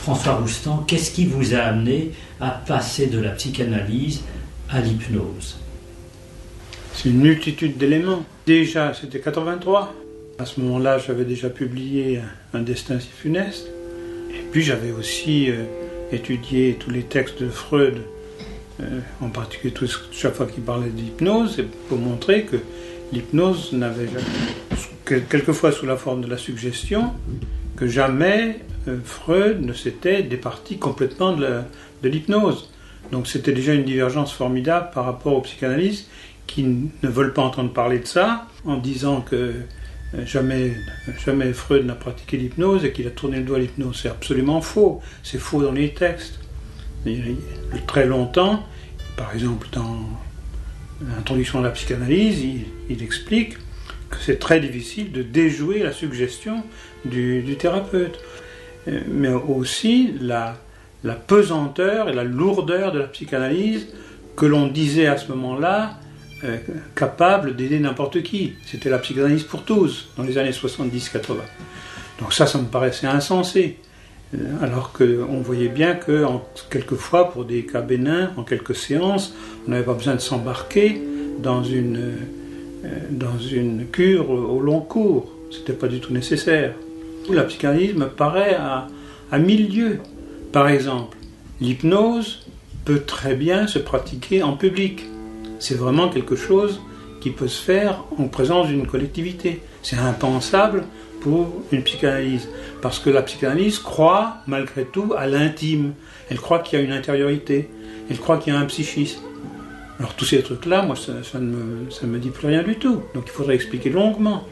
François Roustan, qu'est-ce qui vous a amené à passer de la psychanalyse à l'hypnose? C'est une multitude d'éléments. Déjà, c'était 83. À ce moment-là, j'avais déjà publié Un destin si funeste. Et puis, j'avais aussi étudié tous les textes de Freud, en particulier chaque fois qu'il parlait d'hypnose, pour montrer que l'hypnose n'avait jamais, quelquefois sous la forme de la suggestion, que jamais Freud ne s'était départi complètement de l'hypnose. Donc c'était déjà une divergence formidable par rapport aux psychanalystes qui ne veulent pas entendre parler de ça, en disant que jamais Freud n'a pratiqué l'hypnose et qu'il a tourné le doigt à l'hypnose. C'est absolument faux. C'est faux dans les textes. Très longtemps, par exemple dans l'introduction de la psychanalyse, il explique que c'est très difficile de déjouer la suggestion du thérapeute. Mais aussi la pesanteur et la lourdeur de la psychanalyse que l'on disait à ce moment-là capable d'aider n'importe qui. C'était la psychanalyse pour tous, dans les années 70-80. Donc ça me paraissait insensé. Alors qu'on voyait bien que, quelquefois, pour des cas bénins, en quelques séances, on n'avait pas besoin de s'embarquer dans une cure au long cours. C'était pas du tout nécessaire. La psychanalyse me paraît à mille lieues. Par exemple, l'hypnose peut très bien se pratiquer en public. C'est vraiment quelque chose qui peut se faire en présence d'une collectivité. C'est impensable pour une psychanalyse. Parce que la psychanalyse croit, malgré tout, à l'intime. Elle croit qu'il y a une intériorité. Elle croit qu'il y a un psychisme. Alors tous ces trucs-là, moi, ça ne me dit plus rien du tout. Donc il faudrait expliquer longuement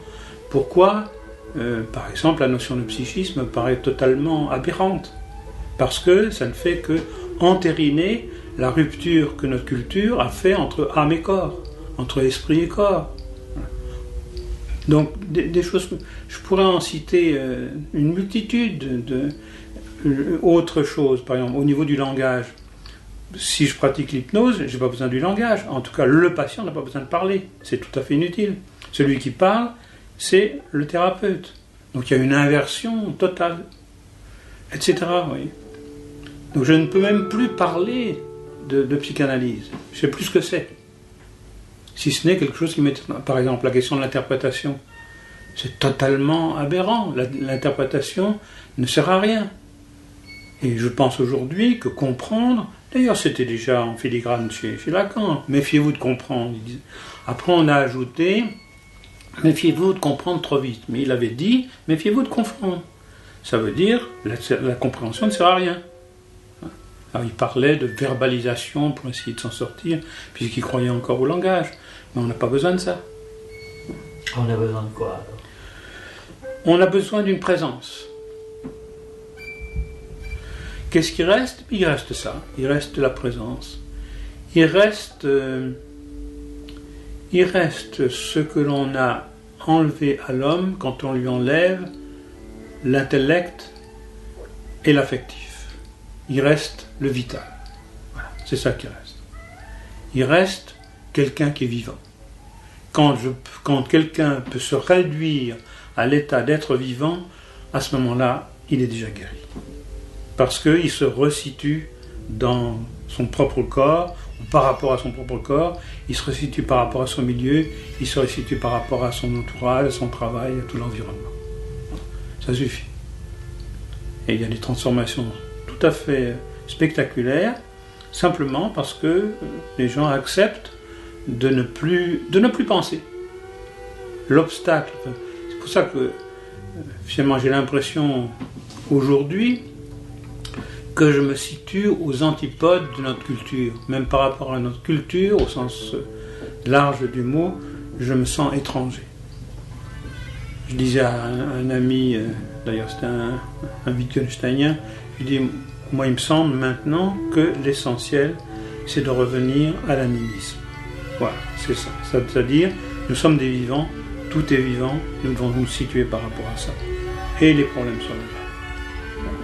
pourquoi, par exemple, la notion de psychisme me paraît totalement aberrante. Parce que ça ne fait que entériner la rupture que notre culture a fait entre âme et corps, entre esprit et corps. Donc des choses, je pourrais en citer une multitude d'autres choses. Par exemple, au niveau du langage, si je pratique l'hypnose, je n'ai pas besoin du langage. En tout cas, le patient n'a pas besoin de parler. C'est tout à fait inutile. Celui qui parle, c'est le thérapeute. Donc il y a une inversion totale, etc. Oui. Donc je ne peux même plus parler de psychanalyse. Je ne sais plus ce que c'est. Si ce n'est quelque chose qui met... Par exemple, la question de l'interprétation. C'est totalement aberrant. L'interprétation ne sert à rien. Et je pense aujourd'hui que comprendre... D'ailleurs, c'était déjà en filigrane chez Lacan. Méfiez-vous de comprendre. Après, on a ajouté... Méfiez-vous de comprendre trop vite. Mais il avait dit, méfiez-vous de comprendre. Ça veut dire, la compréhension ne sert à rien. Alors, il parlait de verbalisation pour essayer de s'en sortir, puisqu'il croyait encore au langage. Mais on n'a pas besoin de ça. On a besoin de quoi alors? On a besoin d'une présence. Qu'est-ce qui reste? Il reste ça. Il reste la présence. Il reste ce que l'on a enlevé à l'homme quand on lui enlève l'intellect et l'affectif. Il reste le vital. Voilà, c'est ça qui reste. Il reste quelqu'un qui est vivant. Quand quelqu'un peut se réduire à l'état d'être vivant, à ce moment-là, il est déjà guéri. Parce qu'il se resitue dans son propre corps, ou par rapport à son propre corps, il se resitue par rapport à son milieu, il se resitue par rapport à son entourage, à son travail, à tout l'environnement. Ça suffit. Et il y a des transformations tout à fait spectaculaires, simplement parce que les gens acceptent de ne plus penser. L'obstacle, c'est pour ça que finalement j'ai l'impression aujourd'hui que je me situe aux antipodes de notre culture. Même par rapport à notre culture, au sens large du mot, je me sens étranger. Je disais à un ami, d'ailleurs c'était un Wittgensteinien, je dis, moi il me semble maintenant que l'essentiel c'est de revenir à l'animisme. Voilà, c'est ça. C'est-à-dire, nous sommes des vivants, tout est vivant, nous devons nous situer par rapport à ça. Et les problèmes sont là.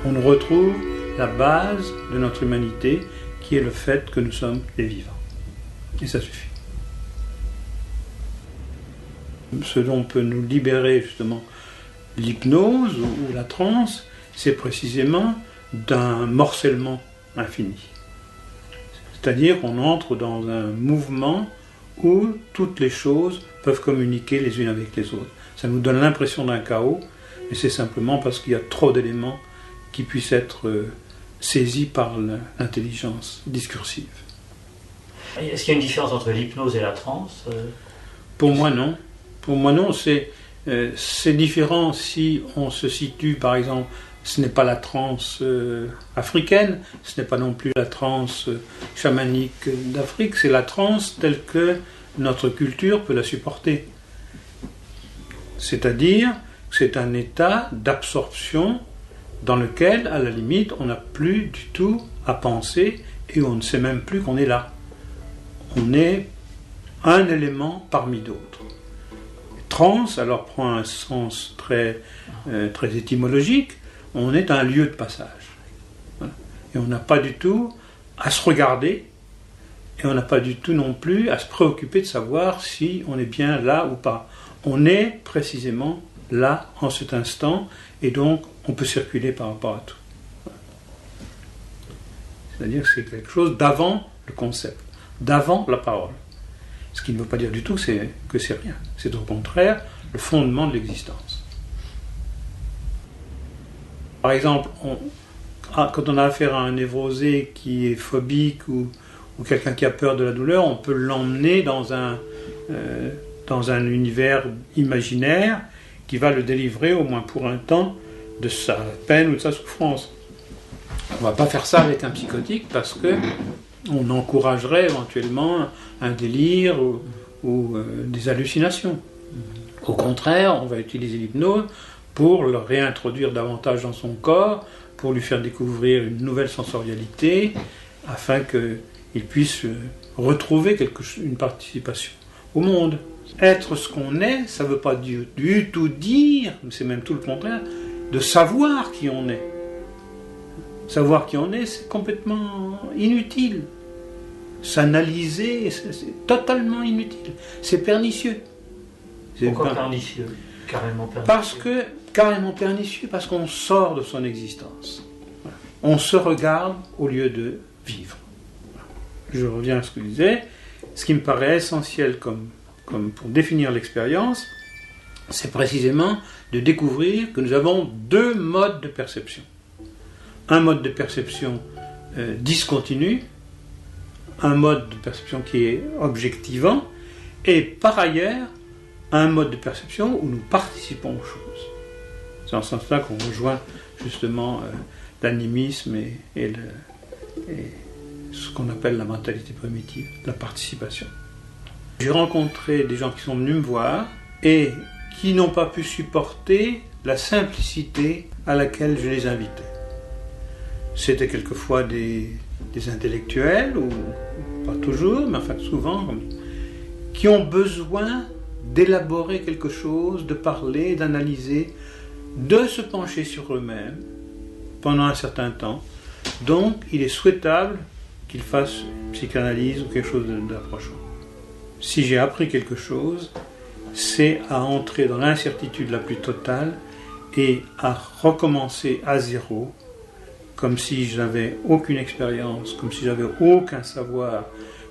On retrouve la base de notre humanité, qui est le fait que nous sommes des vivants. Et ça suffit. Ce dont peut nous libérer justement l'hypnose ou la transe, c'est précisément d'un morcellement infini. C'est-à-dire qu'on entre dans un mouvement où toutes les choses peuvent communiquer les unes avec les autres. Ça nous donne l'impression d'un chaos, mais c'est simplement parce qu'il y a trop d'éléments qui puissent être saisis par l'intelligence discursive. Est-ce qu'il y a une différence entre l'hypnose et la transe? Pour moi, non. Pour moi, non. C'est différent si on se situe, par exemple, ce n'est pas la transe africaine, ce n'est pas non plus la transe chamanique d'Afrique, c'est la transe telle que notre culture peut la supporter. C'est-à-dire que c'est un état d'absorption dans lequel, à la limite, on n'a plus du tout à penser et on ne sait même plus qu'on est là. On est un élément parmi d'autres. Trans, alors, prend un sens très étymologique. On est un lieu de passage. Voilà. Et on n'a pas du tout à se regarder, et on n'a pas du tout non plus à se préoccuper de savoir si on est bien là ou pas. On est précisément là, en cet instant, et donc on peut circuler par rapport à tout. Voilà. C'est-à-dire que c'est quelque chose d'avant le concept, d'avant la parole. Ce qui ne veut pas dire du tout que c'est rien. C'est au contraire le fondement de l'existence. Par exemple, quand on a affaire à un névrosé qui est phobique ou quelqu'un qui a peur de la douleur, on peut l'emmener dans un univers imaginaire qui va le délivrer, au moins pour un temps, de sa peine ou de sa souffrance. On ne va pas faire ça avec un psychotique parce qu'on encouragerait éventuellement un délire ou des hallucinations. Au contraire, on va utiliser l'hypnose pour le réintroduire davantage dans son corps, pour lui faire découvrir une nouvelle sensorialité, afin qu'il puisse retrouver une participation au monde. Être ce qu'on est, ça ne veut pas du tout dire, c'est même tout le contraire, de savoir qui on est. Savoir qui on est, c'est complètement inutile. S'analyser, c'est totalement inutile. C'est pernicieux. Pourquoi pernicieux? Carrément pernicieux. Carrément pernicieux, parce qu'on sort de son existence. Voilà. On se regarde au lieu de vivre. Voilà. Je reviens à ce que je disais. Ce qui me paraît essentiel comme pour définir l'expérience, c'est précisément de découvrir que nous avons deux modes de perception. Un mode de perception discontinu, un mode de perception qui est objectivant, et par ailleurs, un mode de perception où nous participons aux choses. C'est en ce sens-là qu'on rejoint justement l'animisme et ce qu'on appelle la mentalité primitive, la participation. J'ai rencontré des gens qui sont venus me voir et qui n'ont pas pu supporter la simplicité à laquelle je les invitais. C'était quelquefois des intellectuels, ou pas toujours, mais enfin souvent, qui ont besoin d'élaborer quelque chose, de parler, d'analyser, de se pencher sur eux-mêmes pendant un certain temps. Donc, il est souhaitable qu'ils fassent une psychanalyse ou quelque chose d'approchant. Si j'ai appris quelque chose, c'est à entrer dans l'incertitude la plus totale et à recommencer à zéro, comme si je n'avais aucune expérience, comme si j'avais aucun savoir,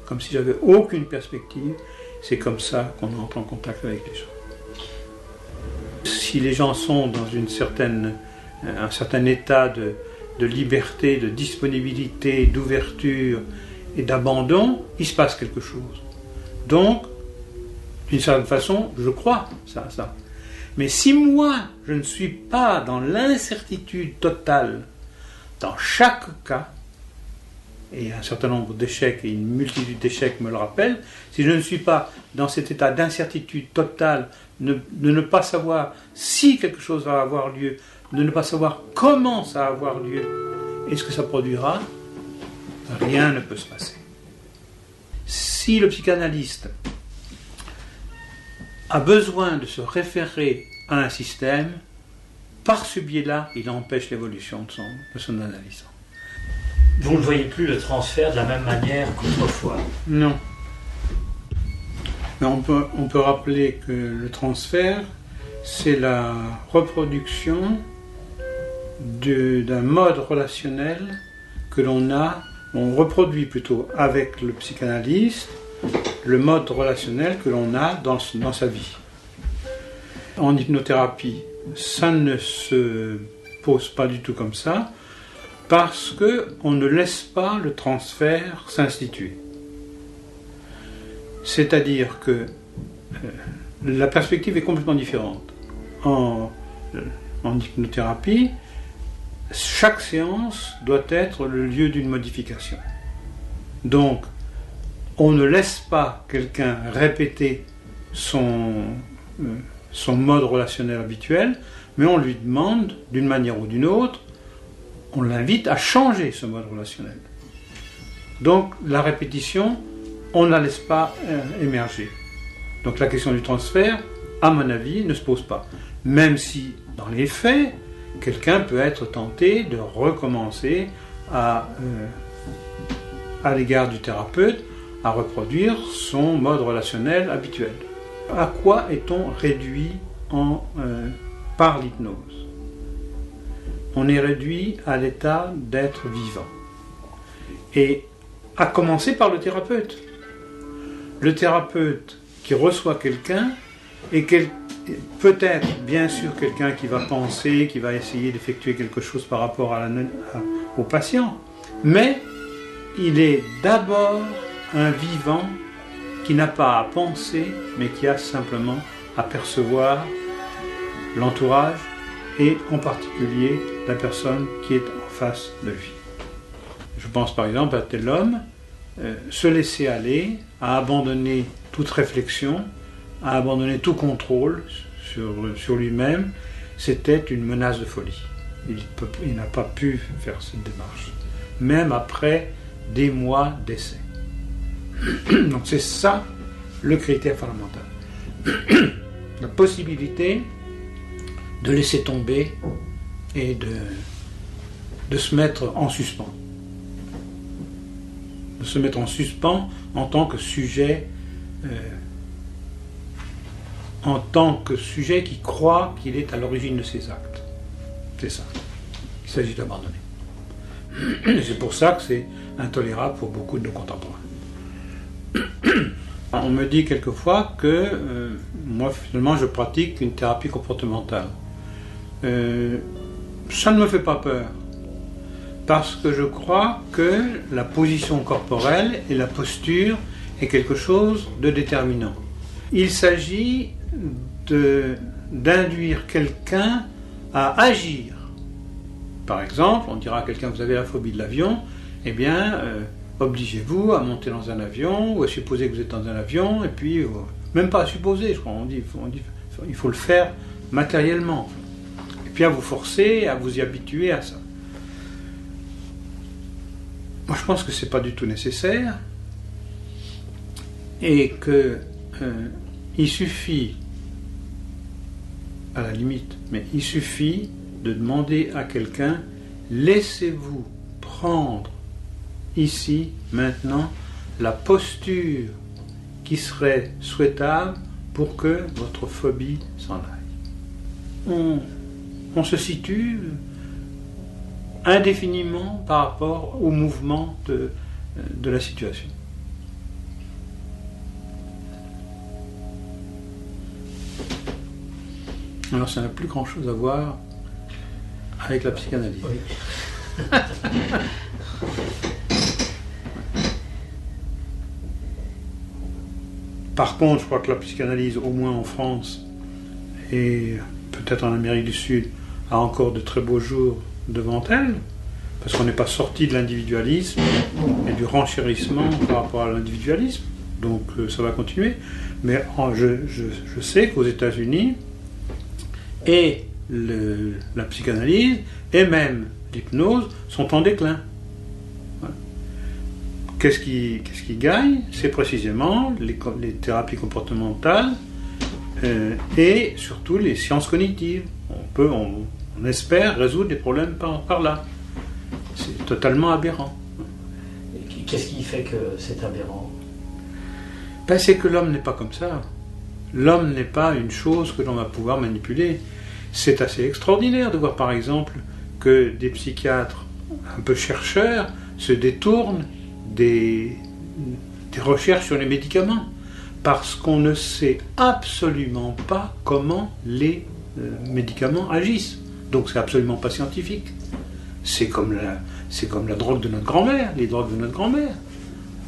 comme si j'avais aucune perspective. C'est comme ça qu'on entre en contact avec les gens. Si les gens sont dans un certain état de liberté, de disponibilité, d'ouverture et d'abandon, il se passe quelque chose. Donc, d'une certaine façon, je crois ça. Mais si moi, je ne suis pas dans l'incertitude totale, dans chaque cas, et un certain nombre d'échecs et une multitude d'échecs me le rappellent, si je ne suis pas dans cet état d'incertitude totale, de ne pas savoir si quelque chose va avoir lieu, de ne pas savoir comment ça va avoir lieu et ce que ça produira, rien ne peut se passer. Si le psychanalyste a besoin de se référer à un système, par ce biais-là, il empêche l'évolution de son analyse. Vous ne voyez plus le transfert de la même manière qu'autrefois? Non. Mais on peut rappeler que le transfert, c'est la reproduction d'un mode relationnel que on reproduit plutôt avec le psychanalyste, le mode relationnel que l'on a dans sa vie. En hypnothérapie, ça ne se pose pas du tout comme ça, parce qu'on ne laisse pas le transfert s'instituer. C'est-à-dire que la perspective est complètement différente. En hypnothérapie, chaque séance doit être le lieu d'une modification. Donc, on ne laisse pas quelqu'un répéter son mode relationnel habituel, mais on lui demande, d'une manière ou d'une autre, on l'invite à changer ce mode relationnel. Donc, la répétition, on ne la laisse pas émerger. Donc, la question du transfert, à mon avis, ne se pose pas. Même si, dans les faits, quelqu'un peut être tenté de recommencer à l'égard du thérapeute à reproduire son mode relationnel habituel. À quoi est-on réduit par l'hypnose? On est réduit à l'état d'être vivant. Et à commencer par le thérapeute. Le thérapeute qui reçoit quelqu'un est peut-être, bien sûr, quelqu'un qui va penser, qui va essayer d'effectuer quelque chose par rapport au patient, mais il est d'abord un vivant qui n'a pas à penser, mais qui a simplement à percevoir l'entourage et en particulier la personne qui est en face de lui. Je pense par exemple à tel homme, se laisser aller, à abandonner toute réflexion, à abandonner tout contrôle sur lui-même, c'était une menace de folie. Il n'a pas pu faire cette démarche, même après des mois d'essai. Donc c'est ça le critère fondamental. La possibilité de laisser tomber et de se mettre en suspens. De se mettre en suspens en tant que sujet qui croit qu'il est à l'origine de ses actes. C'est ça. Il s'agit d'abandonner. Et c'est pour ça que c'est intolérable pour beaucoup de nos contemporains. On me dit quelquefois que moi finalement je pratique une thérapie comportementale. Ça ne me fait pas peur. Parce que je crois que la position corporelle et la posture est quelque chose de déterminant. Il s'agit d'induire quelqu'un à agir. Par exemple, on dira à quelqu'un, vous avez la phobie de l'avion, eh bien, obligez-vous à monter dans un avion, ou à supposer que vous êtes dans un avion, et puis, même pas à supposer, je crois, on dit il faut le faire matériellement. Et puis à vous forcer, à vous y habituer à ça. Moi, je pense que ce n'est pas du tout nécessaire, et qu'il suffit, à la limite, mais il suffit de demander à quelqu'un, laissez-vous prendre ici, maintenant, la posture qui serait souhaitable pour que votre phobie s'en aille. On se situe indéfiniment par rapport au mouvement de la situation. Alors ça n'a plus grand-chose à voir avec la psychanalyse. Oui. Par contre, je crois que la psychanalyse, au moins en France, et peut-être en Amérique du Sud, a encore de très beaux jours devant elle, parce qu'on n'est pas sorti de l'individualisme et du renchérissement par rapport à l'individualisme, donc ça va continuer. Mais je sais qu'aux États-Unis, et la psychanalyse, et même l'hypnose, sont en déclin. Voilà. Qu'est-ce qui gagne? C'est précisément les thérapies comportementales et surtout les sciences cognitives. On espère résoudre des problèmes par là. C'est totalement aberrant. Et qu'est-ce qui fait que c'est aberrant? C'est que l'homme n'est pas comme ça. L'homme n'est pas une chose que l'on va pouvoir manipuler. C'est assez extraordinaire de voir par exemple que des psychiatres un peu chercheurs se détournent des recherches sur les médicaments, parce qu'on ne sait absolument pas comment les médicaments agissent. Donc c'est absolument pas scientifique. C'est comme la drogue de notre grand-mère, les drogues de notre grand-mère.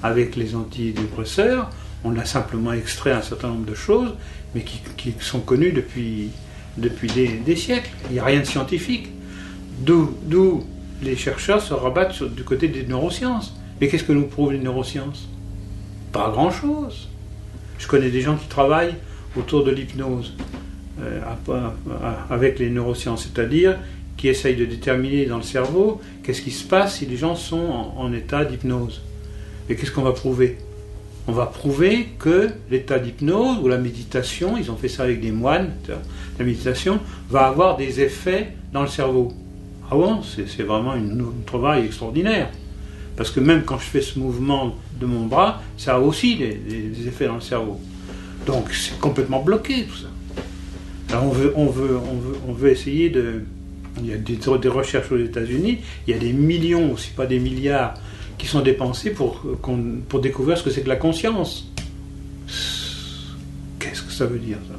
Avec les antidépresseurs, on a simplement extrait un certain nombre de choses, mais qui sont connues depuis des siècles. Il n'y a rien de scientifique. D'où les chercheurs se rabattent du côté des neurosciences. Mais qu'est-ce que nous prouvent les neurosciences? Pas grand-chose. Je connais des gens qui travaillent autour de l'hypnose avec les neurosciences, c'est-à-dire qui essayent de déterminer dans le cerveau qu'est-ce qui se passe si les gens sont en état d'hypnose. Et qu'est-ce qu'on va prouver? On va prouver que l'état d'hypnose ou la méditation, ils ont fait ça avec des moines, la méditation va avoir des effets dans le cerveau. Ah bon, c'est vraiment un travail extraordinaire. Parce que même quand je fais ce mouvement de mon bras, ça a aussi des effets dans le cerveau. Donc c'est complètement bloqué tout ça. Alors on veut essayer de... Il y a des recherches aux États-Unis, il y a des millions, si pas des milliards, qui sont dépensés pour découvrir ce que c'est que la conscience. Qu'est-ce que ça veut dire, ça?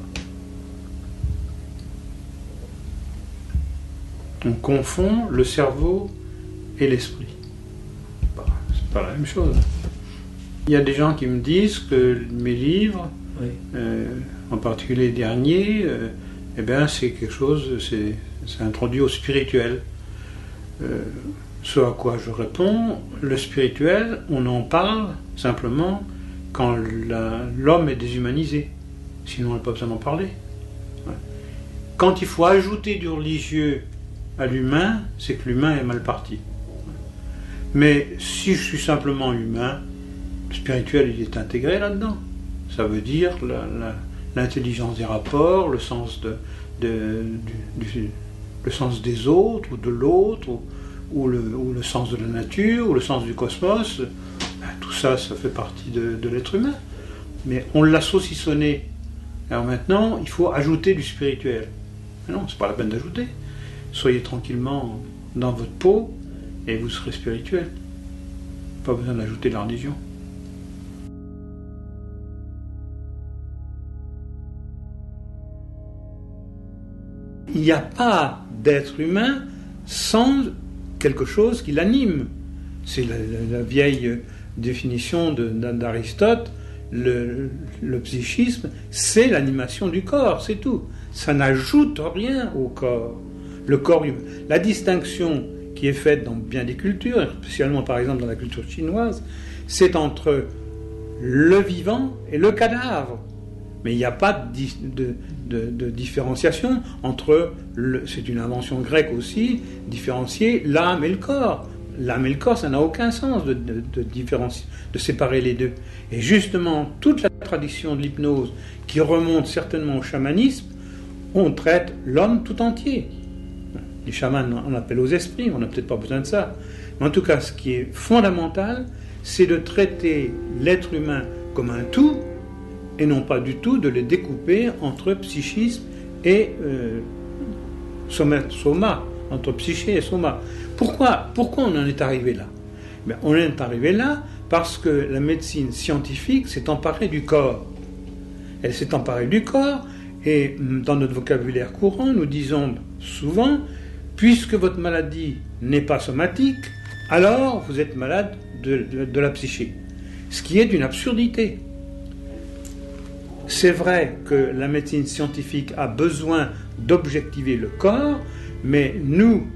On confond le cerveau et l'esprit. C'est pas la même chose. Il y a des gens qui me disent que mes livres, oui. En particulier les derniers, c'est quelque chose, c'est introduit au spirituel. Ce à quoi je réponds, le spirituel, on en parle simplement quand l'homme est déshumanisé. Sinon, on n'a pas besoin d'en parler. Ouais. Quand il faut ajouter du religieux à l'humain, c'est que l'humain est mal parti. Mais si je suis simplement humain, le spirituel, il est intégré là-dedans. Ça veut dire l'intelligence des rapports, le sens le sens des autres ou de l'autre, ou le sens de la nature, ou le sens du cosmos. Tout ça, ça fait partie de l'être humain. Mais on l'a saucissonné. Alors maintenant, il faut ajouter du spirituel. Mais non, c'est pas la peine d'ajouter. Soyez tranquillement dans votre peau et vous serez spirituel. Pas besoin d'ajouter la religion. Il n'y a pas d'être humain sans quelque chose qui l'anime. C'est la vieille définition d'Aristote. Le psychisme, c'est l'animation du corps, c'est tout. Ça n'ajoute rien au corps. Le corps humain. La distinction qui est faite dans bien des cultures, spécialement par exemple dans la culture chinoise, c'est entre le vivant et le cadavre. Mais il n'y a pas de différenciation entre, c'est une invention grecque aussi, différencier l'âme et le corps. L'âme et le corps, ça n'a aucun sens de séparer les deux. Et justement, toute la tradition de l'hypnose, qui remonte certainement au chamanisme, on traite l'homme tout entier. Les chamans en appellent aux esprits, on n'a peut-être pas besoin de ça. Mais en tout cas, ce qui est fondamental, c'est de traiter l'être humain comme un tout, et non pas du tout de le découper entre psychisme et soma, entre psyché et soma. Pourquoi on en est arrivé là? On en est arrivé là parce que la médecine scientifique s'est emparée du corps. Elle s'est emparée du corps, et dans notre vocabulaire courant, nous disons souvent, puisque votre maladie n'est pas somatique, alors vous êtes malade de la psyché. Ce qui est d'une absurdité. C'est vrai que la médecine scientifique a besoin d'objectiver le corps, mais nous,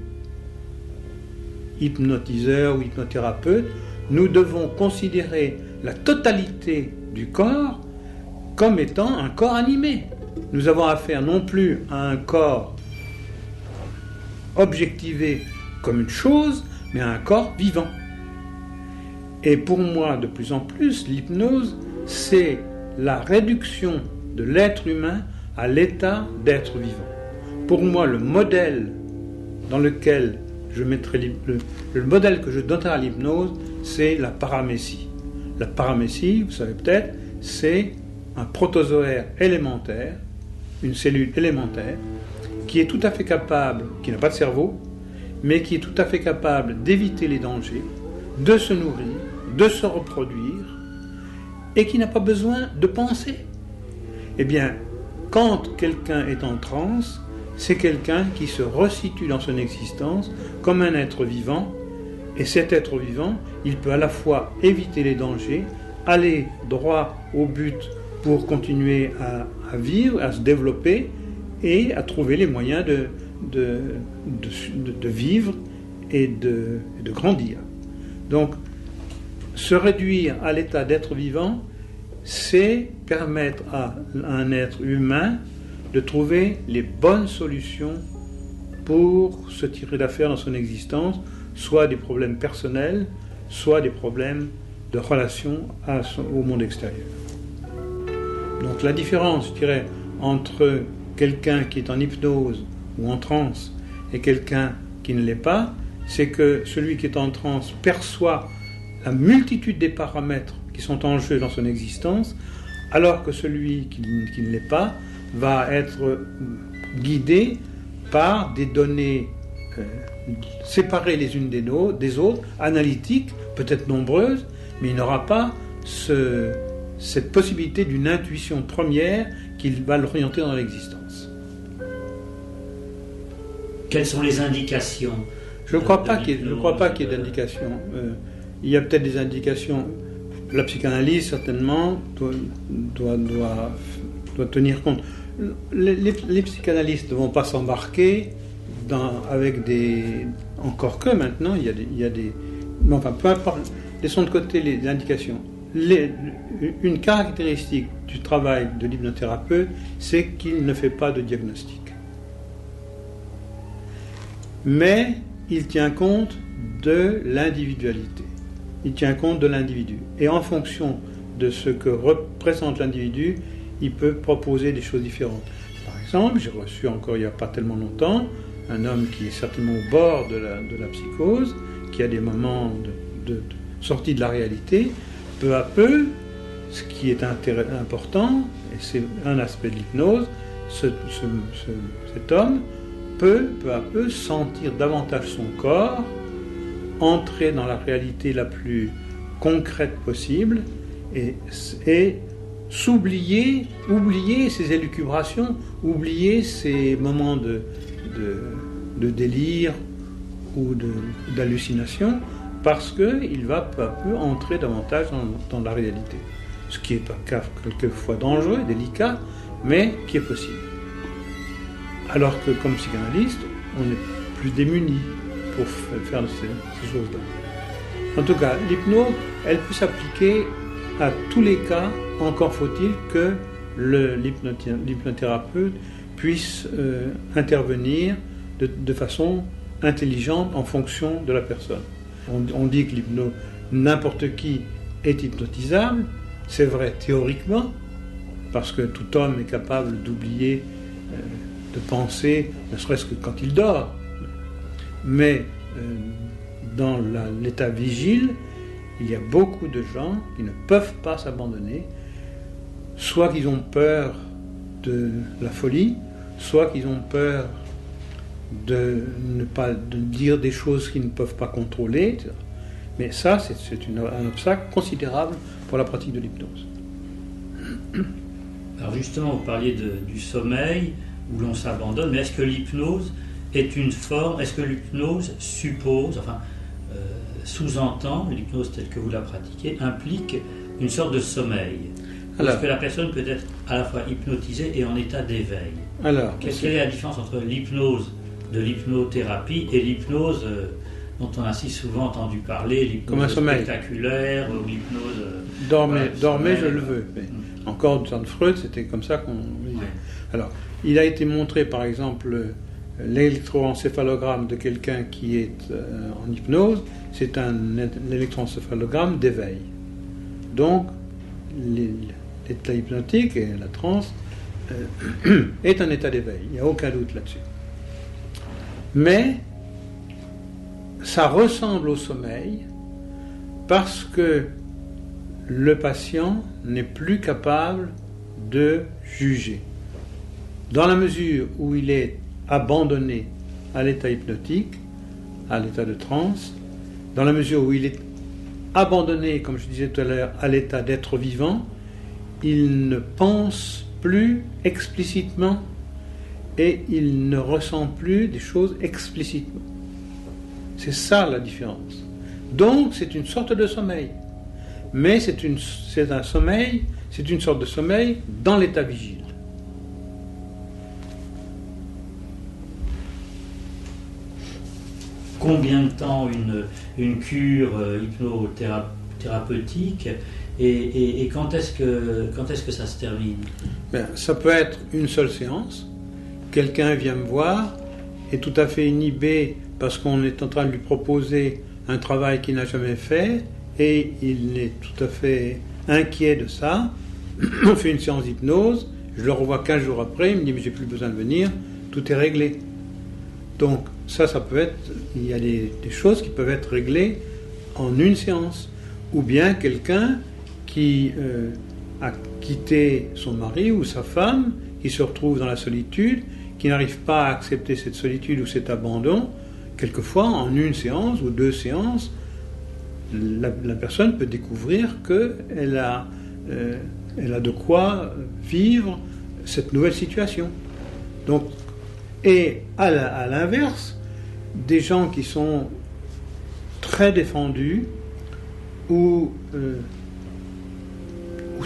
hypnotiseurs ou hypnothérapeutes, nous devons considérer la totalité du corps comme étant un corps animé. Nous avons affaire non plus à un corps objectivé comme une chose, mais à un corps vivant. Et pour moi, de plus en plus, l'hypnose, c'est la réduction de l'être humain à l'état d'être vivant. Pour moi, le modèle dans lequel je mettrai le modèle que je donnerai à l'hypnose, c'est la paramécie. La paramécie, vous savez peut-être, c'est un protozoaire élémentaire, une cellule élémentaire, qui est tout à fait capable, qui n'a pas de cerveau, mais qui est tout à fait capable d'éviter les dangers, de se nourrir, de se reproduire, et qui n'a pas besoin de penser. Eh bien, quand quelqu'un est en transe, c'est quelqu'un qui se resitue dans son existence comme un être vivant, et cet être vivant, il peut à la fois éviter les dangers, aller droit au but pour continuer à vivre, à se développer, et à trouver les moyens de vivre et de grandir. Donc, se réduire à l'état d'être vivant, c'est permettre à un être humain de trouver les bonnes solutions pour se tirer d'affaire dans son existence, soit des problèmes personnels, soit des problèmes de relation au monde extérieur. Donc la différence, je dirais, entre quelqu'un qui est en hypnose ou en transe et quelqu'un qui ne l'est pas, c'est que celui qui est en transe perçoit la multitude des paramètres qui sont en jeu dans son existence, alors que celui qui ne l'est pas va être guidé par des données séparées les unes des autres, analytiques, peut-être nombreuses, mais il n'aura pas cette possibilité d'une intuition première qui va l'orienter dans l'existence. Quelles sont les indications? Je ne crois pas qu'il y ait d'indications. Il y a peut-être des indications. La psychanalyse, certainement, doit tenir compte. Les psychanalystes ne vont pas s'embarquer avec des... Encore que maintenant, il y a des... Enfin, peu importe, laissons de côté les indications. Une caractéristique du travail de l'hypnothérapeute, c'est qu'il ne fait pas de diagnostic. Mais il tient compte de l'individualité. Il tient compte de l'individu. Et en fonction de ce que représente l'individu, il peut proposer des choses différentes. Par exemple, j'ai reçu encore il n'y a pas tellement longtemps un homme qui est certainement au bord de la psychose, qui a des moments de sortie de la réalité. Peu à peu, ce qui est important, et c'est un aspect de l'hypnose, cet homme peut peu à peu sentir davantage son corps, entrer dans la réalité la plus concrète possible et oublier ses élucubrations, oublier ses moments de délire ou d'hallucination, parce qu'il va peu à peu entrer davantage dans la réalité. Ce qui est quelquefois dangereux, délicat, mais qui est possible. Alors que comme psychanalyste, on est plus démuni pour faire ces choses-là. En tout cas, l'hypnose, elle peut s'appliquer à tous les cas, encore faut-il que l'hypnothérapeute puisse intervenir de façon intelligente en fonction de la personne. On dit que n'importe qui est hypnotisable, c'est vrai théoriquement, parce que tout homme est capable d'oublier, de penser, ne serait-ce que quand il dort. Mais dans l'état vigile, il y a beaucoup de gens qui ne peuvent pas s'abandonner, soit qu'ils ont peur de la folie, soit qu'ils ont peur de dire des choses qu'ils ne peuvent pas contrôler, etc. Mais ça, c'est un obstacle considérable pour la pratique de l'hypnose. Alors justement, vous parliez du sommeil, où l'on s'abandonne, mais est-ce que l'hypnose est une forme, est-ce que l'hypnose suppose, sous-entend, l'hypnose telle que vous la pratiquez, implique une sorte de sommeil? Est-ce que la personne peut être à la fois hypnotisée et en état d'éveil? Quelle est la différence entre l'hypnose de l'hypnothérapie et l'hypnose dont on a si souvent entendu parler, l'hypnose spectaculaire ou l'hypnose... Dormez, je le veux. Encore dans Freud, c'était comme ça qu'on disait. Ouais. Alors, il a été montré, par exemple, l'électroencéphalogramme de quelqu'un qui est en hypnose, c'est un électroencéphalogramme d'éveil. Donc, l'état hypnotique et la transe est un état d'éveil. Il n'y a aucun doute là-dessus. Mais ça ressemble au sommeil parce que le patient n'est plus capable de juger. Dans la mesure où il est abandonné à l'état hypnotique, à l'état de transe, dans la mesure où il est abandonné, comme je disais tout à l'heure, à l'état d'être vivant, il ne pense plus explicitement et il ne ressent plus des choses explicitement. C'est ça la différence. Donc c'est une sorte de sommeil. Mais c'est un sommeil, c'est une sorte de sommeil dans l'état vigile. Combien de temps une cure hypnothérapeutique et quand est-ce que ça se termine? Ça peut être une seule séance. Quelqu'un vient me voir, est tout à fait inhibé parce qu'on est en train de lui proposer un travail qu'il n'a jamais fait et il est tout à fait inquiet de ça. On fait une séance d'hypnose, je le revois 15 jours après, il me dit mais j'ai plus besoin de venir, tout est réglé. Donc ça peut être, il y a des choses qui peuvent être réglées en une séance. Ou bien quelqu'un qui a quitté son mari ou sa femme, qui se retrouve dans la solitude, qui n'arrive pas à accepter cette solitude ou cet abandon, quelquefois en une séance ou 2 séances, la personne peut découvrir qu'elle a de quoi vivre cette nouvelle situation. Donc, et à l'inverse, des gens qui sont très défendus ou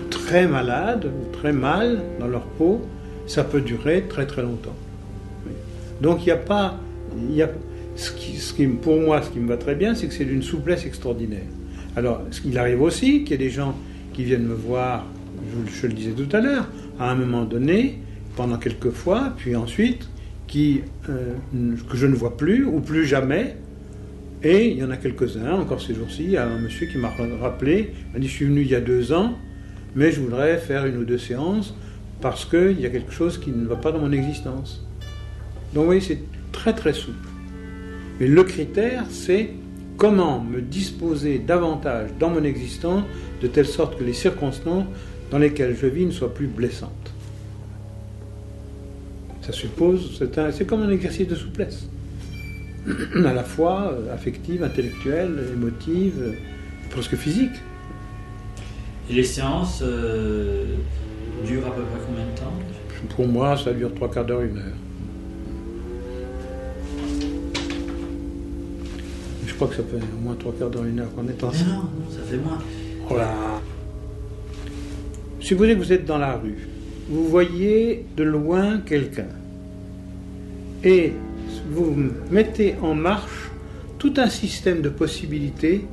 très malades, ou très mal dans leur peau, ça peut durer très très longtemps. Donc il n'y a pas... pour moi, ce qui me va très bien, c'est que c'est d'une souplesse extraordinaire. Alors, il arrive aussi qu'il y ait des gens qui viennent me voir, je le disais tout à l'heure, à un moment donné, pendant quelques fois, puis ensuite, que je ne vois plus, ou plus jamais. Et il y en a quelques-uns, encore ces jours-ci, il y a un monsieur qui m'a rappelé, il m'a dit « Je suis venu il y a 2 ans, mais je voudrais faire 1 ou 2 séances, parce qu'il y a quelque chose qui ne va pas dans mon existence. » Donc vous voyez, c'est très très souple. Mais le critère, c'est comment me disposer davantage dans mon existence, de telle sorte que les circonstances dans lesquelles je vis ne soient plus blessantes. Ça suppose, c'est comme un exercice de souplesse, à la fois affective, intellectuelle, émotive, presque physique. Et les séances durent à peu près combien de temps? Pour moi, ça dure 3/4 d'heure, 1 heure. Je crois que ça fait au moins 3/4 d'heure, 1 heure qu'on est ensemble. Non, ça fait moins. Voilà. Supposez que vous êtes dans la rue. Vous voyez de loin quelqu'un et vous mettez en marche tout un système de possibilités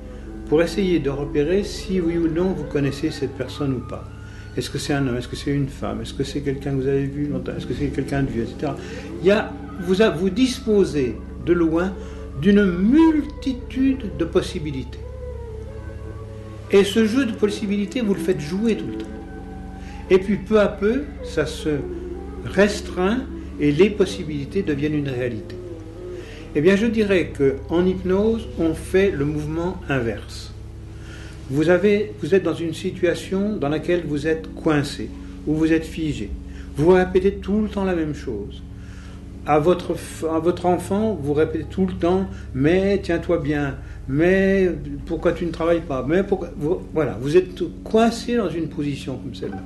pour essayer de repérer si oui ou non vous connaissez cette personne ou pas. Est-ce que c'est un homme? Est-ce que c'est une femme? Est-ce que c'est quelqu'un que vous avez vu longtemps? Est-ce que c'est quelqu'un de vieux, etc. Vous disposez de loin d'une multitude de possibilités. Et ce jeu de possibilités, vous le faites jouer tout le temps. Et puis peu à peu, ça se restreint et les possibilités deviennent une réalité. Eh bien, je dirais qu'en hypnose, on fait le mouvement inverse. Vous êtes dans une situation dans laquelle vous êtes coincé, ou vous êtes figé. Vous répétez tout le temps la même chose. À votre enfant, vous répétez tout le temps « mais tiens-toi bien »,« mais pourquoi tu ne travailles pas ?» mais pourquoi... Voilà, vous êtes coincé dans une position comme celle-là.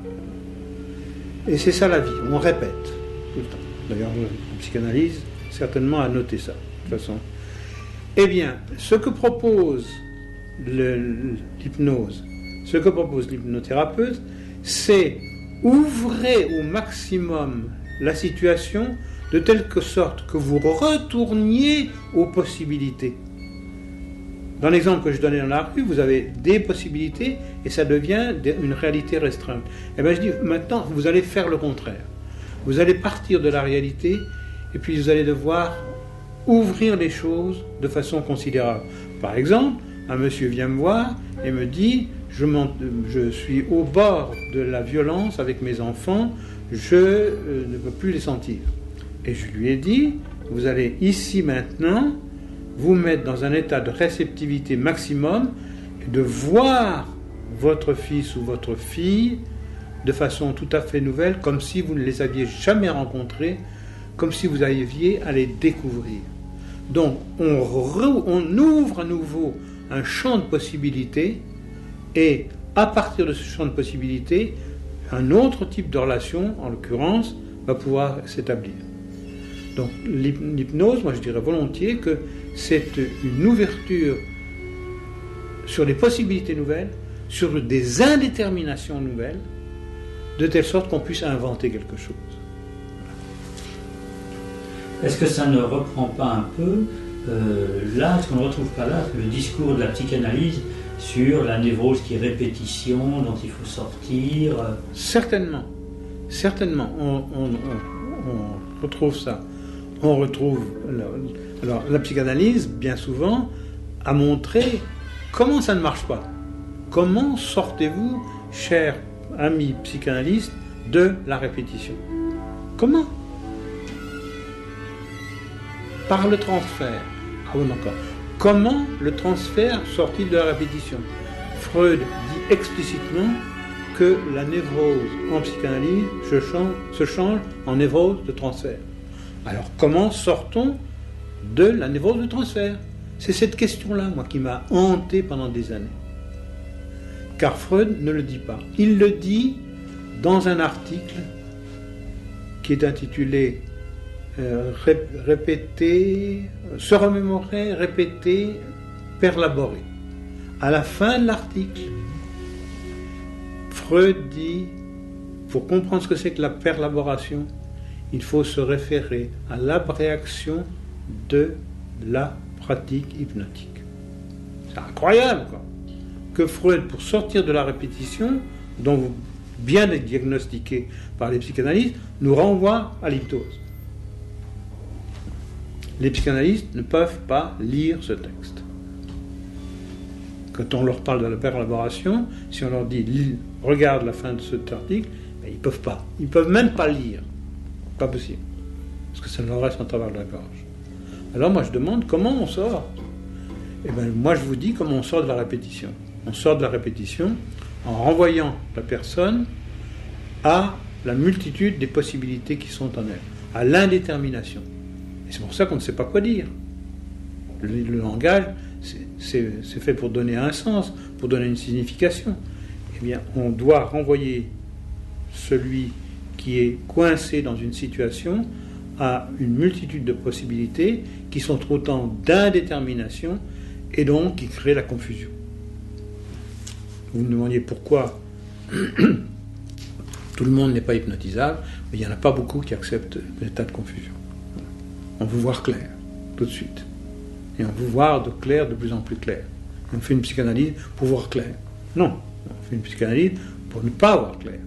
Et c'est ça la vie, on répète tout le temps. D'ailleurs, la psychanalyse, certainement, a noté ça, de toute façon. Eh bien, ce que propose l'hypnose, ce que propose l'hypnothérapeute, c'est ouvrir au maximum la situation de telle sorte que vous retourniez aux possibilités. Dans l'exemple que je donnais dans la rue, vous avez des possibilités et ça devient une réalité restreinte. Eh bien, je dis, maintenant, vous allez faire le contraire. Vous allez partir de la réalité et puis vous allez devoir ouvrir les choses de façon considérable. Par exemple, un monsieur vient me voir et me dit « je suis au bord de la violence avec mes enfants, je ne peux plus les sentir ». Et je lui ai dit « vous allez ici maintenant vous mettre dans un état de réceptivité maximum et de voir votre fils ou votre fille de façon tout à fait nouvelle, comme si vous ne les aviez jamais rencontrés, comme si vous aviez à les découvrir. Donc on ouvre à nouveau un champ de possibilités, et à partir de ce champ de possibilités, un autre type de relation, en l'occurrence, va pouvoir s'établir. Donc l'hypnose, moi je dirais volontiers que c'est une ouverture sur des possibilités nouvelles, sur des indéterminations nouvelles, de telle sorte qu'on puisse inventer quelque chose. Est-ce que ça ne reprend pas un peu, là, est-ce qu'on ne retrouve pas là le discours de la psychanalyse sur la névrose qui est répétition, dont il faut sortir? Certainement, on retrouve ça. On retrouve... Alors, la psychanalyse, bien souvent, a montré comment ça ne marche pas. Comment sortez-vous, cher ami psychanalyste, de la répétition? Comment? Par le transfert. Ah bon, d'accord. Comment le transfert sort-il de la répétition? Freud dit explicitement que la névrose en psychanalyse se change en névrose de transfert. Alors comment sort-on de la névrose de transfert? C'est cette question-là, moi, qui m'a hanté pendant des années. Car Freud ne le dit pas. Il le dit dans un article qui est intitulé répéter, se remémorer, répéter, perlaborer. À la fin de l'article, Freud dit, pour comprendre ce que c'est que la perlaboration, il faut se référer à l'abréaction de la pratique hypnotique. C'est incroyable, quoi. Que Freud, pour sortir de la répétition, dont bien diagnostiqué par les psychanalystes, nous renvoie à l'hypnose. Les psychanalystes ne peuvent pas lire ce texte. Quand on leur parle de la perlaboration, si on leur dit « regarde la fin de cet article », ben, ils ne peuvent pas. Ils ne peuvent même pas lire. Pas possible. Parce que ça leur reste en travers de la gorge. Alors moi je demande comment on sort. Et bien moi je vous dis comment on sort de la répétition. On sort de la répétition en renvoyant la personne à la multitude des possibilités qui sont en elle, à l'indétermination. Et c'est pour ça qu'on ne sait pas quoi dire. Le langage, c'est fait pour donner un sens, pour donner une signification. Eh bien, on doit renvoyer celui qui est coincé dans une situation à une multitude de possibilités qui sont autant d'indétermination et donc qui créent la confusion. Vous me demandiez pourquoi tout le monde n'est pas hypnotisable, mais il n'y en a pas beaucoup qui acceptent l'état de confusion. On veut voir clair, tout de suite. Et on veut voir de clair de plus en plus clair. On fait une psychanalyse pour voir clair. Non, on fait une psychanalyse pour ne pas voir clair.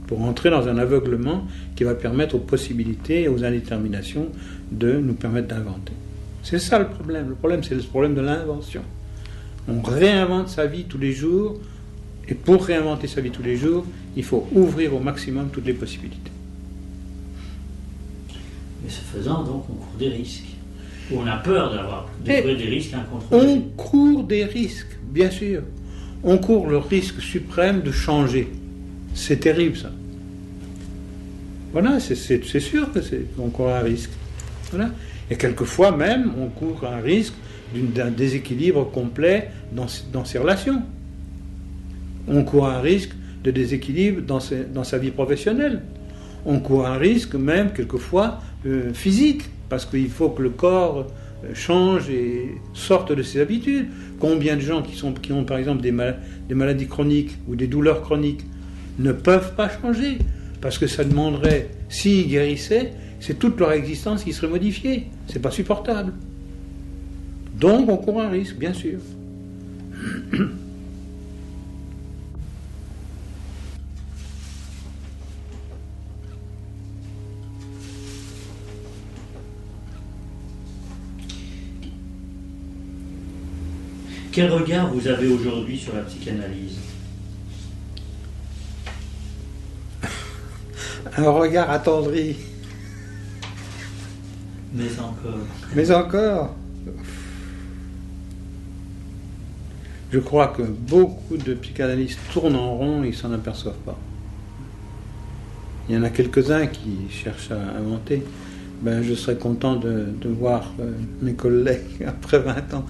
Pour entrer dans un aveuglement qui va permettre aux possibilités et aux indéterminations de nous permettre d'inventer. C'est ça le problème. Le problème, c'est le problème de l'invention. On réinvente sa vie tous les jours, et pour réinventer sa vie tous les jours, il faut ouvrir au maximum toutes les possibilités. Mais ce faisant, donc, on court des risques. Ou on a peur de courir des risques incontrôlés. On court des risques, bien sûr. On court le risque suprême de changer. C'est terrible, ça. Voilà, c'est sûr qu'on court un risque. Voilà. Et quelquefois même, on court un risque d'un déséquilibre complet dans ses relations. On court un risque de déséquilibre dans sa vie professionnelle. On court un risque même, quelquefois, physique, parce qu'il faut que le corps change et sorte de ses habitudes. Combien de gens qui ont, par exemple, des maladies chroniques ou des douleurs chroniques ne peuvent pas changer, parce que ça demanderait, s'ils guérissaient, c'est toute leur existence qui serait modifiée. C'est pas supportable. Donc on court un risque, bien sûr. Quel regard vous avez aujourd'hui sur la psychanalyse? Un regard attendri. Mais encore. Mais encore. Je crois que beaucoup de psychanalystes tournent en rond et ils ne s'en aperçoivent pas. Il y en a quelques-uns qui cherchent à inventer, je serais content de voir mes collègues après 20 ans.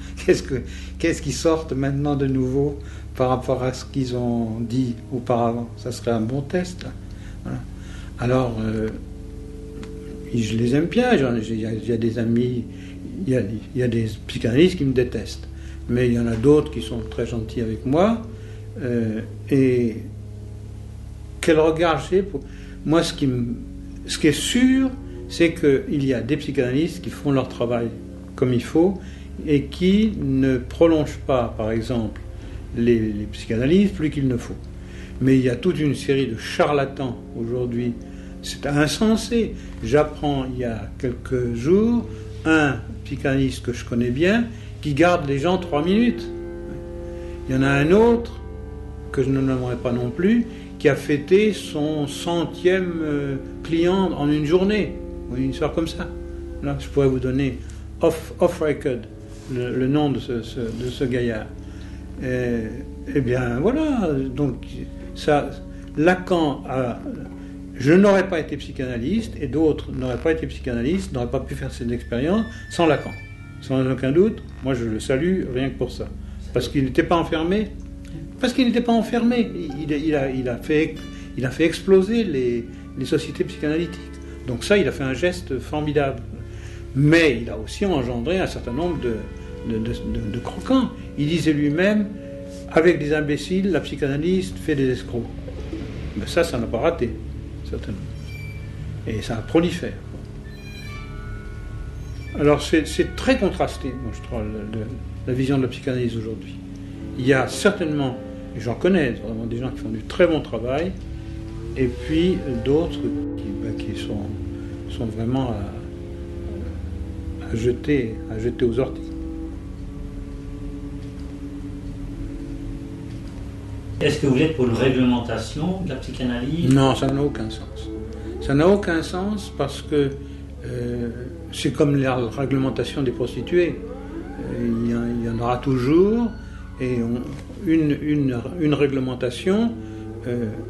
Qu'est-ce qui sortent maintenant de nouveau par rapport à ce qu'ils ont dit auparavant? Ça serait un bon test. Voilà. Alors, je les aime bien. Il y a des amis, il y a des psychanalystes qui me détestent. Mais il y en a d'autres qui sont très gentils avec moi. Et quel regard j'ai pour... Moi, ce qui est sûr, c'est qu'il y a des psychanalystes qui font leur travail comme il faut et qui ne prolongent pas, par exemple, les psychanalystes plus qu'il ne faut. Mais il y a toute une série de charlatans aujourd'hui. C'est insensé. J'apprends il y a quelques jours un psychanalyste que je connais bien qui garde les gens 3 minutes. Il y en a un autre, que je ne nommerai pas non plus, qui a fêté son 100e client en une journée. Une histoire comme ça. Là, je pourrais vous donner off-record le nom de ce gaillard. Eh bien, voilà. Donc, ça, Lacan a... Je n'aurais pas été psychanalyste, et d'autres n'auraient pas été psychanalystes, n'auraient pas pu faire cette expérience sans Lacan. Sans aucun doute, moi je le salue rien que pour ça. Parce qu'il n'était pas enfermé. Parce qu'il n'était pas enfermé. Il a fait exploser les sociétés psychanalytiques. Donc ça, il a fait un geste formidable. Mais il a aussi engendré un certain nombre de croquants. Il disait lui-même, avec des imbéciles, la psychanalyse fait des escrocs. Mais ça n'a pas raté, certainement. Et ça a proliféré. Alors c'est très contrasté, moi je trouve, la vision de la psychanalyse aujourd'hui. Il y a certainement, et j'en connais vraiment des gens qui font du très bon travail, et puis d'autres qui sont vraiment à jeter aux orties. Est-ce que vous êtes pour une réglementation de la psychanalyse? Non, ça n'a aucun sens. Ça n'a aucun sens parce que c'est comme la réglementation des prostituées. Il y en aura toujours, et une réglementation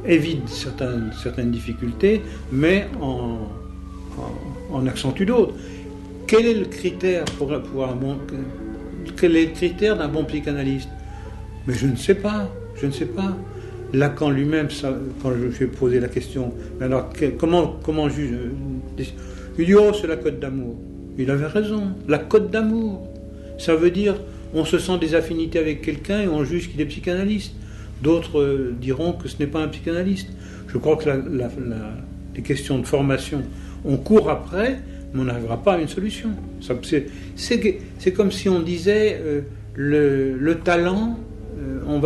évite certaines difficultés, mais en accentue d'autres. Quel est le critère quel est le critère d'un bon psychanalyste? Mais je ne sais pas. Lacan lui-même, quand je lui ai posé la question, alors comment juge? Il dit, c'est la cote d'amour. Il avait raison, la cote d'amour. Ça veut dire, on se sent des affinités avec quelqu'un et on juge qu'il est psychanalyste. D'autres diront que ce n'est pas un psychanalyste. Je crois que les questions de formation, on court après, mais on n'arrivera pas à une solution. C'est comme si on disait, le talent, on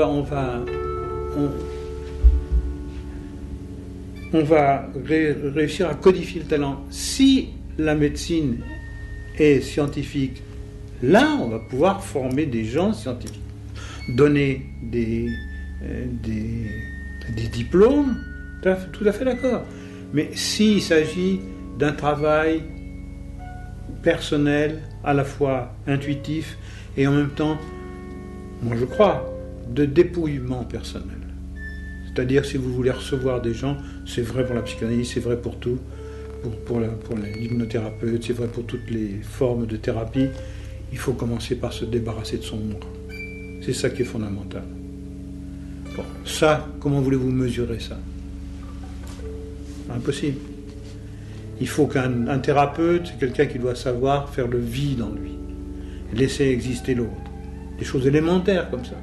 va réussir à codifier le talent. Si la médecine est scientifique, là, on va pouvoir former des gens scientifiques, donner des diplômes, tout à fait d'accord. Mais s'il s'agit d'un travail personnel, à la fois intuitif et en même temps, moi je crois, de dépouillement personnel. C'est-à-dire, si vous voulez recevoir des gens, c'est vrai pour la psychanalyse, c'est vrai pour tout, pour l'hypnothérapeute, c'est vrai pour toutes les formes de thérapie, il faut commencer par se débarrasser de son moi. C'est ça qui est fondamental. Bon, ça, comment voulez-vous mesurer ça? Impossible. Il faut qu'un thérapeute, c'est quelqu'un qui doit savoir faire le vide en lui, laisser exister l'autre. Des choses élémentaires comme ça.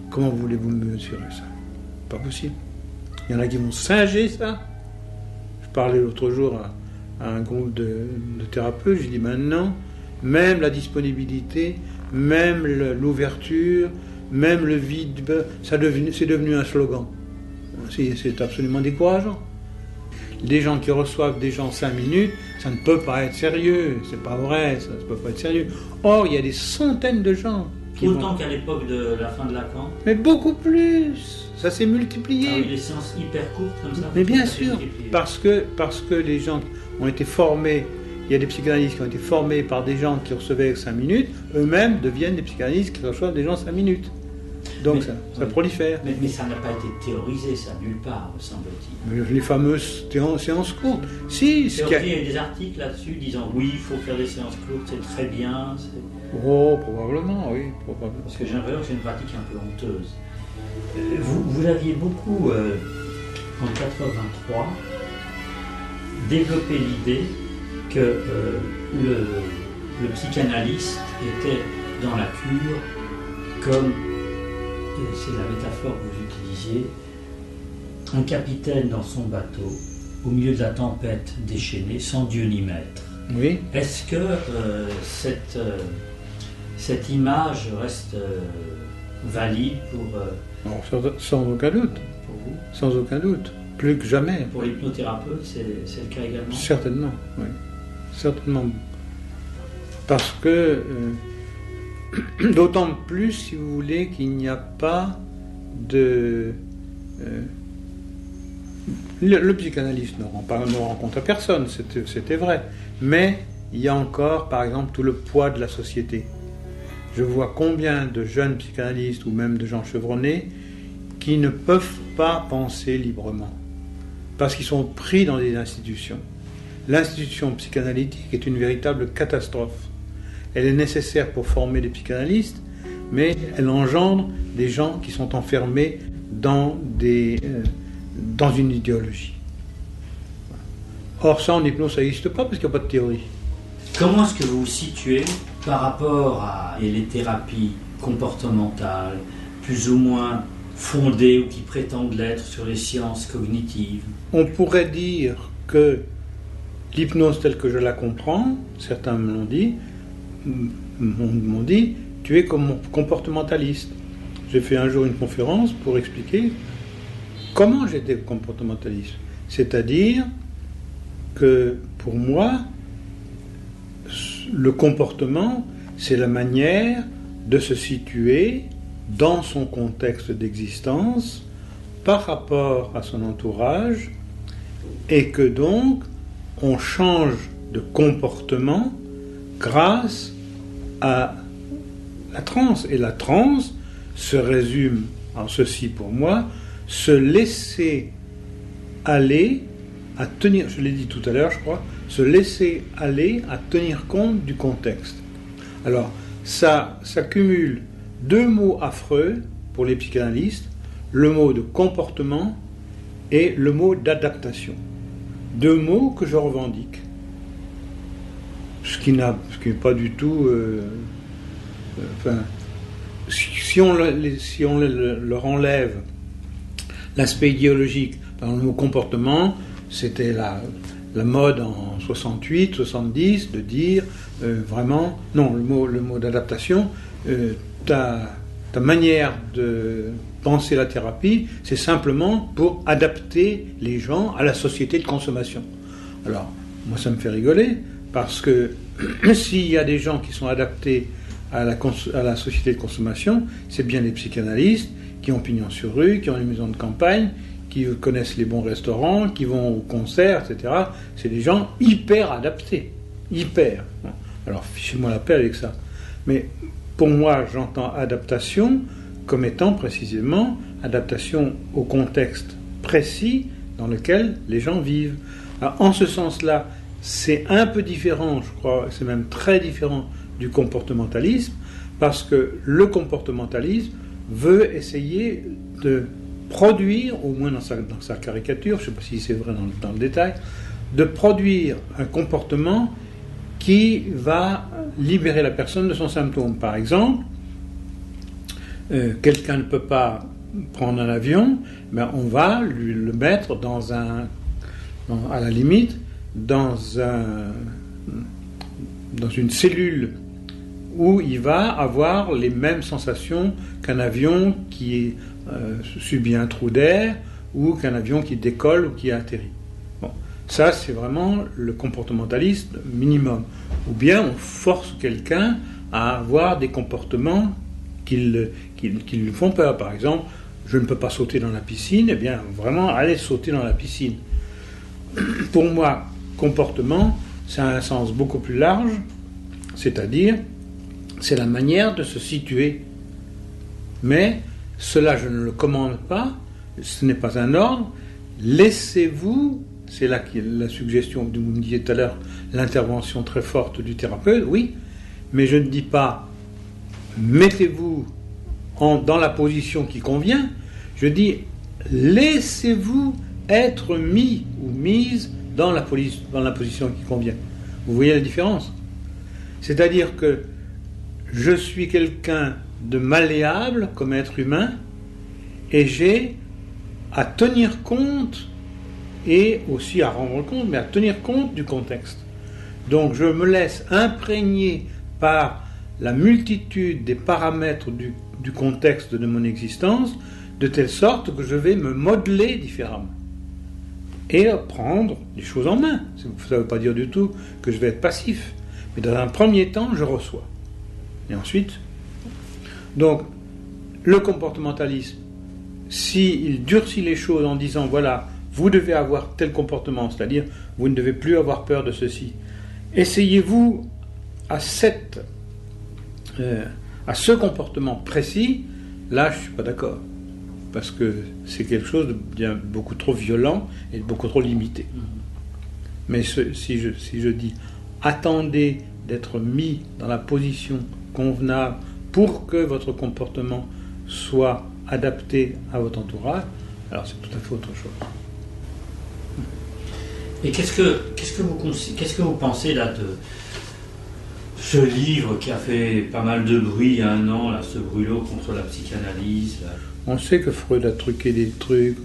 Comment voulez-vous mesurer ça? Pas possible. Il y en a qui vont singer ça. Je parlais l'autre jour à un groupe de thérapeutes, je dis maintenant, même la disponibilité, même l'ouverture, même le vide, c'est devenu un slogan. C'est absolument décourageant. Des gens qui reçoivent des gens 5 minutes, ça ne peut pas être sérieux, c'est pas vrai, ça ne peut pas être sérieux. Or, il y a des centaines de gens qui autant qu'à l'époque de la fin de Lacan. Mais beaucoup plus. Ça s'est multiplié. Ah oui, des séances hyper courtes comme ça. Mais bien sûr, parce que les gens ont été formés, il y a des psychanalystes qui ont été formés par des gens qui recevaient 5 minutes, eux-mêmes deviennent des psychanalystes qui reçoivent des gens 5 minutes. Donc ça prolifère. Mais ça n'a pas été théorisé, ça, nulle part, semble-t-il. Les fameuses séances courtes. Si, il y a des articles là-dessus disant oui, il faut faire des séances courtes, c'est très bien. Oh, probablement, oui. Probablement. Parce que j'ai l'impression que c'est une pratique un peu honteuse. Vous aviez beaucoup, en 1983, développé l'idée que le psychanalyste était dans la cure comme, et c'est la métaphore que vous utilisiez, un capitaine dans son bateau, au milieu de la tempête déchaînée, sans Dieu ni maître. Oui. Est-ce que cette image reste valide pour... sans aucun doute. Pour vous ? Sans aucun doute. Plus que jamais. Pour l'hypnothérapeute, c'est le cas également ? Certainement, oui. Certainement. Parce que, d'autant plus, si vous voulez, qu'il n'y a pas de... le psychanalyste ne rend compte à personne, c'était vrai. Mais il y a encore, par exemple, tout le poids de la société. Je vois combien de jeunes psychanalystes ou même de gens chevronnés qui ne peuvent pas penser librement parce qu'ils sont pris dans des institutions. L'institution psychanalytique est une véritable catastrophe. Elle est nécessaire pour former des psychanalystes, mais elle engendre des gens qui sont enfermés dans une idéologie. Or, ça en hypnose, ça n'existe pas parce qu'il n'y a pas de théorie. Comment est-ce que vous vous situez par rapport à les thérapies comportementales, plus ou moins fondées ou qui prétendent l'être sur les sciences cognitives ? On pourrait dire que l'hypnose telle que je la comprends, certains m'ont dit, tu es comme comportementaliste. J'ai fait un jour une conférence pour expliquer comment j'étais comportementaliste. C'est-à-dire que pour moi, le comportement, c'est la manière de se situer dans son contexte d'existence par rapport à son entourage et que donc on change de comportement grâce à la transe. Et la transe se résume en ceci pour moi, se laisser aller à tenir, je l'ai dit tout à l'heure je crois, se laisser aller à tenir compte du contexte. Alors ça cumule deux mots affreux pour les psychanalystes, le mot de comportement et le mot d'adaptation. Deux mots que je revendique. Ce qui n'est pas du tout... si on leur enlève l'aspect idéologique dans le mot comportement, c'était la mode en 68, 70 de dire vraiment, non, le mot d'adaptation, ta manière de penser la thérapie, c'est simplement pour adapter les gens à la société de consommation. Alors, moi ça me fait rigoler, parce que s'il y a des gens qui sont adaptés à la société de consommation, c'est bien les psychanalystes qui ont pignon sur rue, qui ont les maisons de campagne, qui connaissent les bons restaurants, qui vont au concert, etc. C'est des gens hyper adaptés. Hyper. Alors, fichez-moi la paix avec ça. Mais pour moi, j'entends adaptation comme étant précisément adaptation au contexte précis dans lequel les gens vivent. Alors, en ce sens-là, c'est un peu différent, je crois, c'est même très différent du comportementalisme, parce que le comportementalisme veut essayer de produire, au moins dans sa caricature, je ne sais pas si c'est vrai dans le détail, de produire un comportement qui va libérer la personne de son symptôme. Par exemple, quelqu'un ne peut pas prendre un avion, ben on va le mettre à la limite, dans une cellule où il va avoir les mêmes sensations qu'un avion qui subit un trou d'air ou qu'un avion qui décolle ou qui atterrit. Bon, ça c'est vraiment le comportementalisme minimum. Ou bien on force quelqu'un à avoir des comportements qui lui font peur. Par exemple, je ne peux pas sauter dans la piscine, eh bien vraiment aller sauter dans la piscine. Pour moi, comportement, ça a un sens beaucoup plus large, c'est-à-dire, c'est la manière de se situer. Mais cela je ne le commande pas, ce n'est pas un ordre, laissez-vous, c'est là qu'il y a la suggestion, vous me disiez tout à l'heure, l'intervention très forte du thérapeute, oui, mais je ne dis pas mettez-vous dans la position qui convient, je dis laissez-vous être mis ou mise dans la position qui convient. Vous voyez la différence? C'est-à-dire que je suis quelqu'un de malléable comme être humain et j'ai à tenir compte et aussi à rendre compte, mais à tenir compte du contexte. Donc je me laisse imprégner par la multitude des paramètres du contexte de mon existence, de telle sorte que je vais me modeler différemment et prendre les choses en main. Ça ne veut pas dire du tout que je vais être passif, mais dans un premier temps, je reçois. Et ensuite, donc, le comportementalisme, s'il durcit les choses en disant, voilà, vous devez avoir tel comportement, c'est-à-dire, vous ne devez plus avoir peur de ceci, essayez-vous à ce comportement précis, là, je ne suis pas d'accord. Parce que c'est quelque chose de bien beaucoup trop violent et de beaucoup trop limité. Mais si je dis attendez d'être mis dans la position convenable pour que votre comportement soit adapté à votre entourage, alors c'est tout à fait autre chose. Et qu'est-ce que vous pensez là de ce livre qui a fait pas mal de bruit il y a un an, là, ce brûlot contre la psychanalyse là. On sait que Freud a truqué des trucs,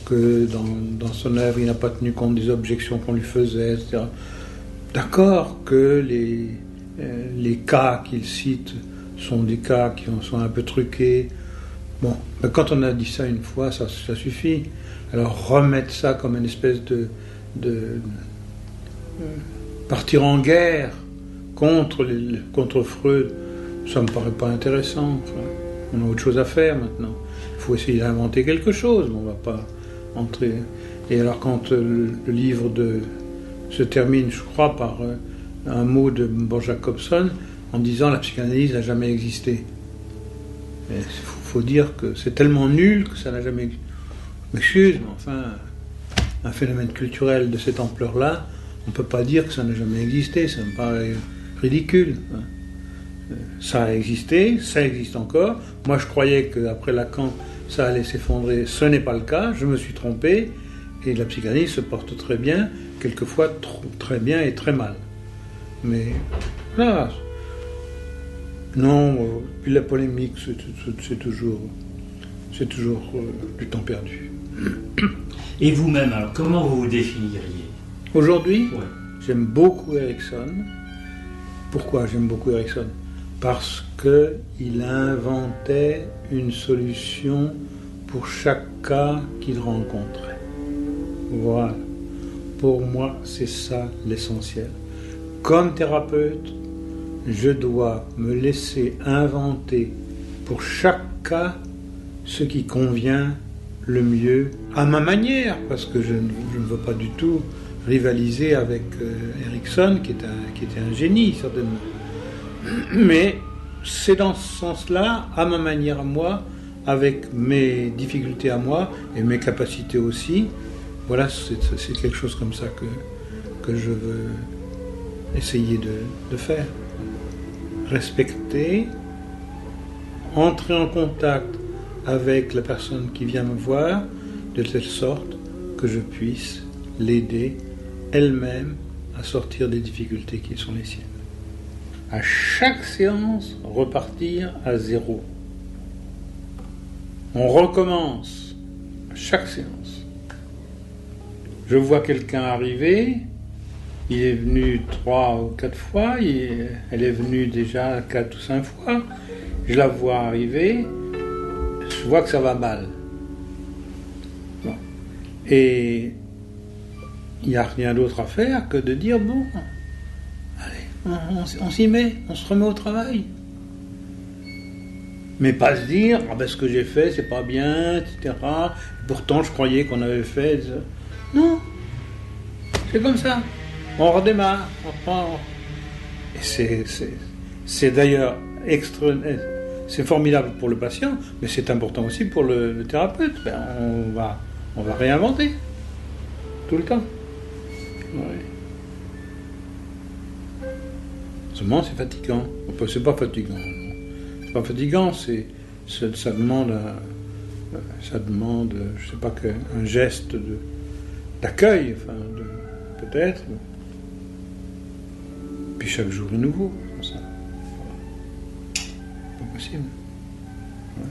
que dans son œuvre, il n'a pas tenu compte des objections qu'on lui faisait, etc. D'accord que les cas qu'il cite sont des cas qui sont un peu truqués. Bon, mais quand on a dit ça une fois, ça suffit. Alors remettre ça comme une espèce de partir en guerre contre Freud, ça me paraît pas intéressant. Enfin, on a autre chose à faire maintenant. Il faut essayer d'inventer quelque chose, mais on ne va pas entrer. Et alors quand le livre se termine, je crois, par un mot de Bob Jacobson, en disant la psychanalyse n'a jamais existé. Il faut dire que c'est tellement nul que ça n'a jamais existé. M'excuse, mais enfin, un phénomène culturel de cette ampleur-là, on ne peut pas dire que ça n'a jamais existé, ça me paraît ridicule. Ça a existé, ça existe encore. Moi, je croyais qu'après Lacan, ça allait s'effondrer. Ce n'est pas le cas, je me suis trompé. Et la psychanalyse se porte très bien, quelquefois très bien et très mal. Mais là, non, puis la polémique, c'est toujours du temps perdu. Et vous-même, alors, comment vous vous définiriez? Aujourd'hui, ouais. J'aime beaucoup Erikson. Pourquoi j'aime beaucoup Erikson? Parce qu'il inventait une solution pour chaque cas qu'il rencontrait. Voilà. Pour moi, c'est ça l'essentiel. Comme thérapeute, je dois me laisser inventer pour chaque cas ce qui convient le mieux à ma manière, parce que je ne veux pas du tout rivaliser avec Erikson, qui était un génie, certainement. Mais c'est dans ce sens-là, à ma manière à moi, avec mes difficultés à moi et mes capacités aussi. Voilà, c'est quelque chose comme ça que je veux essayer de faire. Respecter, entrer en contact avec la personne qui vient me voir, de telle sorte que je puisse l'aider elle-même à sortir des difficultés qui sont les siennes. À chaque séance, repartir à zéro. On recommence à chaque séance. Je vois quelqu'un arriver, il est venu 3 ou 4 fois, elle est venue déjà 4 ou 5 fois, je la vois arriver, je vois que ça va mal. Bon. Et il n'y a rien d'autre à faire que de dire, bon, allez, on s'y met, on se remet au travail. Mais pas se dire, ah ben ce que j'ai fait, c'est pas bien, etc. Pourtant, je croyais qu'on avait fait... Non, c'est comme ça. On redémarre, on reprend. Et c'est d'ailleurs c'est formidable pour le patient, mais c'est important aussi pour le thérapeute. On va réinventer tout le temps. Ouais. Seulement, c'est fatigant. Enfin, c'est pas fatigant. Non. C'est pas fatigant. Ça demande, je sais pas, un geste d'accueil, enfin, peut-être. Puis chaque jour est nouveau, comme ça. Pas possible. Ouais.